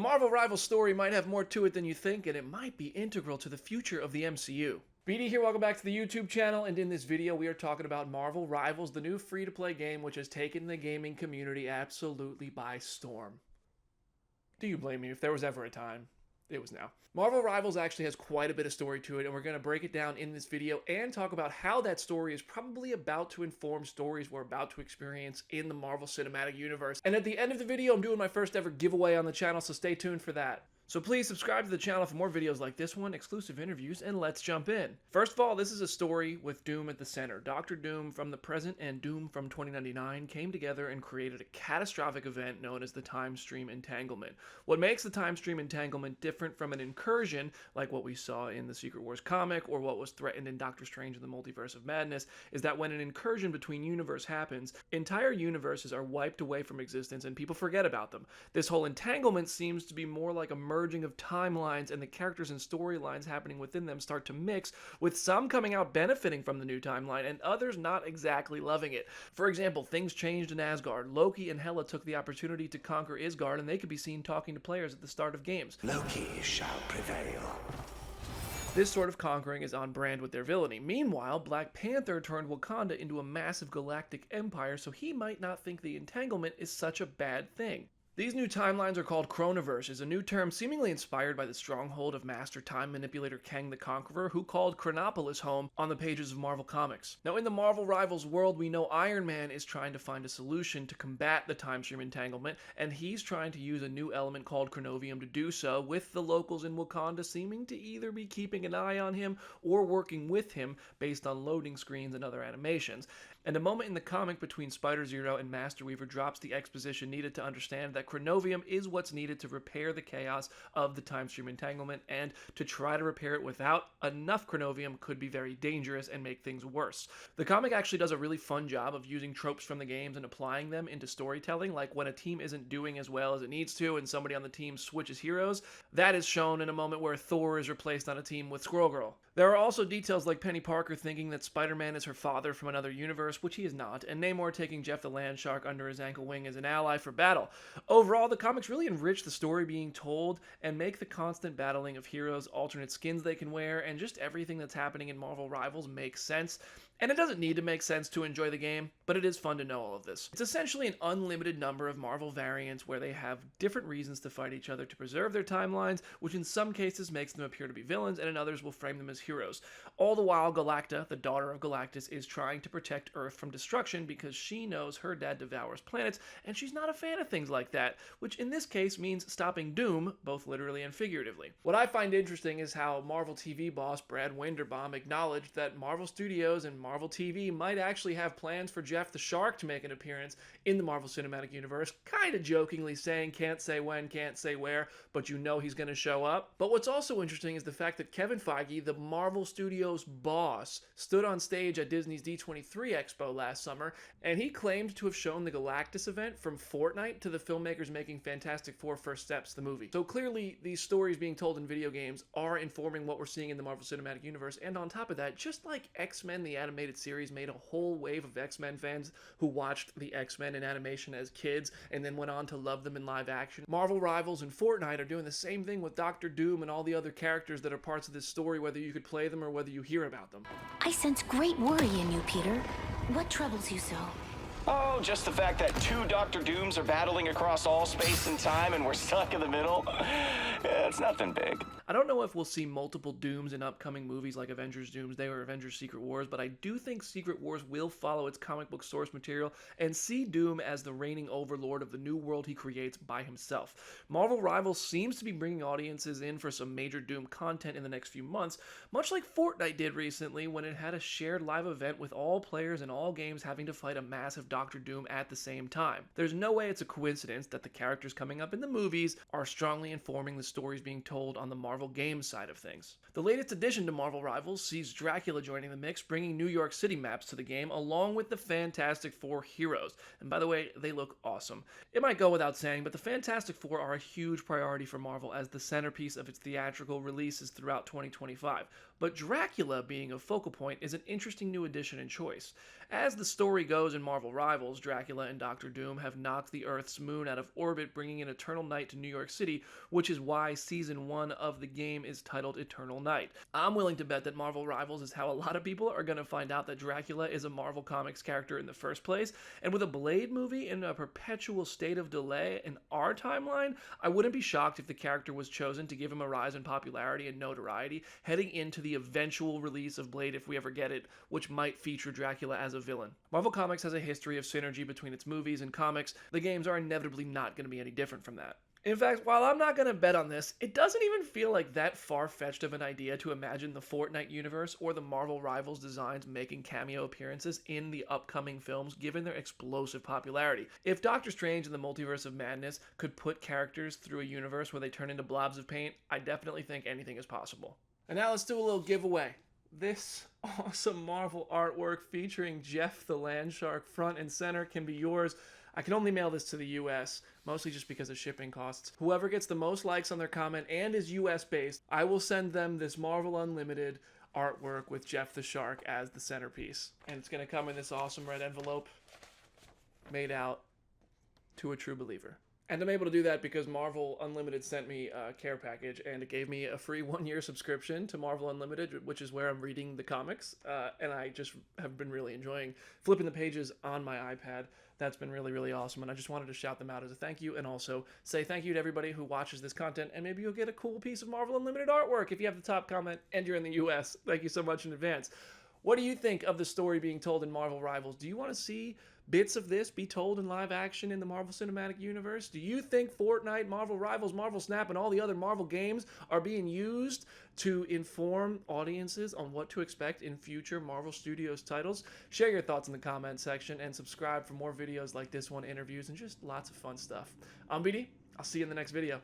Marvel Rivals story might have more to it than you think, and it might be integral to the future of the MCU. BD here, welcome back to the YouTube channel, and in this video we are talking about Marvel Rivals, the new free-to-play game which has taken the gaming community absolutely by storm. Do you blame me? If there was ever a time, it was now. Marvel Rivals actually has quite a bit of story to it, and we're going to break it down in this video and talk about how that story is probably about to inform stories we're about to experience in the Marvel Cinematic Universe. And at the end of the video, I'm doing my first ever giveaway on the channel, so stay tuned for that. So please subscribe to the channel for more videos like this one, exclusive interviews, and let's jump in. First of all, this is a story with Doom at the center. Dr. Doom from the present and Doom from 2099 came together and created a catastrophic event known as the Timestream Entanglement. What makes the Timestream Entanglement different from an incursion, like what we saw in the Secret Wars comic or what was threatened in Doctor Strange and the Multiverse of Madness, is that when an incursion between universes happens, entire universes are wiped away from existence and people forget about them. This whole entanglement seems to be more like a merging of timelines, and the characters and storylines happening within them start to mix, with some coming out benefiting from the new timeline and others not exactly loving it. For example, things changed in Asgard. Loki and Hela took the opportunity to conquer Asgard, and they could be seen talking to players at the start of games. Loki shall prevail. This sort of conquering is on brand with their villainy. Meanwhile, Black Panther turned Wakanda into a massive galactic empire, so he might not think the entanglement is such a bad thing. These new timelines are called Chronoverses, a new term seemingly inspired by the stronghold of master time manipulator Kang the Conqueror, who called Chronopolis home on the pages of Marvel Comics. Now, in the Marvel Rivals world, we know Iron Man is trying to find a solution to combat the Timestream entanglement, and he's trying to use a new element called Chronovium to do so, with the locals in Wakanda seeming to either be keeping an eye on him or working with him based on loading screens and other animations. And a moment in the comic between Spider-Zero and Master Weaver drops the exposition needed to understand that Chronovium is what's needed to repair the chaos of the Timestream entanglement, and to try to repair it without enough Chronovium could be very dangerous and make things worse. The comic actually does a really fun job of using tropes from the games and applying them into storytelling, like when a team isn't doing as well as it needs to and somebody on the team switches heroes. That is shown in a moment where Thor is replaced on a team with Squirrel Girl. There are also details like Penny Parker thinking that Spider-Man is her father from another universe, which he is not, and Namor taking Jeff the Landshark under his ankle wing as an ally for battle. Overall, the comics really enrich the story being told and make the constant battling of heroes, alternate skins they can wear, and just everything that's happening in Marvel Rivals make sense. And it doesn't need to make sense to enjoy the game, but it is fun to know all of this. It's essentially an unlimited number of Marvel variants where they have different reasons to fight each other to preserve their timelines, which in some cases makes them appear to be villains, and in others will frame them as heroes. All the while, Galacta, the daughter of Galactus, is trying to protect Earth from destruction because she knows her dad devours planets, and she's not a fan of things like that, which in this case means stopping Doom, both literally and figuratively. What I find interesting is how Marvel TV boss Brad Winderbaum acknowledged that Marvel Studios and Marvel TV might actually have plans for Jeff the Shark to make an appearance in the Marvel Cinematic Universe, kind of jokingly saying can't say when, can't say where, but you know he's going to show up. But what's also interesting is the fact that Kevin Feige, the Marvel Studios boss, stood on stage at Disney's D23 Expo last summer, and he claimed to have shown the Galactus event from Fortnite to the filmmakers making Fantastic Four First Steps, the movie. So clearly, these stories being told in video games are informing what we're seeing in the Marvel Cinematic Universe, and on top of that, just like X-Men the animated series made a whole wave of X-Men fans who watched the X-Men in animation as kids and then went on to love them in live action, Marvel Rivals and Fortnite are doing the same thing with Doctor Doom and all the other characters that are parts of this story, whether you could play them or whether you hear about them. I sense great worry in you, Peter. What troubles you so? Oh, just the fact that two Dr. Dooms are battling across all space and time and we're stuck in the middle. Yeah, it's nothing big. I don't know if we'll see multiple Dooms in upcoming movies like Avengers Doomsday or Avengers Secret Wars, but I do think Secret Wars will follow its comic book source material and see Doom as the reigning overlord of the new world he creates by himself. Marvel Rivals seems to be bringing audiences in for some major Doom content in the next few months, much like Fortnite did recently when it had a shared live event with all players in all games having to fight a massive Doctor Doom at the same time. There's no way it's a coincidence that the characters coming up in the movies are strongly informing the stories being told on the Marvel Games side of things. The latest addition to Marvel Rivals sees Dracula joining the mix, bringing New York City maps to the game along with the Fantastic Four heroes. And by the way, they look awesome. It might go without saying, but the Fantastic Four are a huge priority for Marvel as the centerpiece of its theatrical releases throughout 2025. But Dracula being a focal point is an interesting new addition and choice. As the story goes in Marvel Rivals, Dracula and Doctor Doom have knocked the Earth's moon out of orbit, bringing an eternal night to New York City, which is why Season 1 of the game is titled Eternal Night. I'm willing to bet that Marvel Rivals is how a lot of people are going to find out that Dracula is a Marvel Comics character in the first place, and with a Blade movie in a perpetual state of delay in our timeline, I wouldn't be shocked if the character was chosen to give him a rise in popularity and notoriety heading into the eventual release of Blade if we ever get it, which might feature Dracula as a villain. Marvel Comics has a history of synergy between its movies and comics. The games are inevitably not going to be any different from that. In fact, while I'm not going to bet on this, it doesn't even feel like that far-fetched of an idea to imagine the Fortnite universe or the Marvel Rivals designs making cameo appearances in the upcoming films given their explosive popularity. If Doctor Strange and the Multiverse of Madness could put characters through a universe where they turn into blobs of paint, I definitely think anything is possible. And now let's do a little giveaway. This awesome Marvel artwork featuring Jeff the Land Shark front and center can be yours. I can only mail this to the US, mostly just because of shipping costs. Whoever gets the most likes on their comment and is US based, I will send them this Marvel Unlimited artwork with Jeff the Shark as the centerpiece. And it's going to come in this awesome red envelope made out to a true believer. And I'm able to do that because Marvel Unlimited sent me a care package, and it gave me a free 1-year subscription to Marvel Unlimited, which is where I'm reading the comics. And I just have been really enjoying flipping the pages on my iPad. That's been really, really awesome, and I just wanted to shout them out as a thank you, and also say thank you to everybody who watches this content, and maybe you'll get a cool piece of Marvel Unlimited artwork if you have the top comment and you're in the US. Thank you so much in advance. What do you think of the story being told in Marvel Rivals? Do you want to see bits of this be told in live action in the Marvel Cinematic Universe? Do you think Fortnite, Marvel Rivals, Marvel Snap, and all the other Marvel games are being used to inform audiences on what to expect in future Marvel Studios titles? Share your thoughts in the comment section and subscribe for more videos like this one, interviews, and just lots of fun stuff. I'm BD. I'll see you in the next video.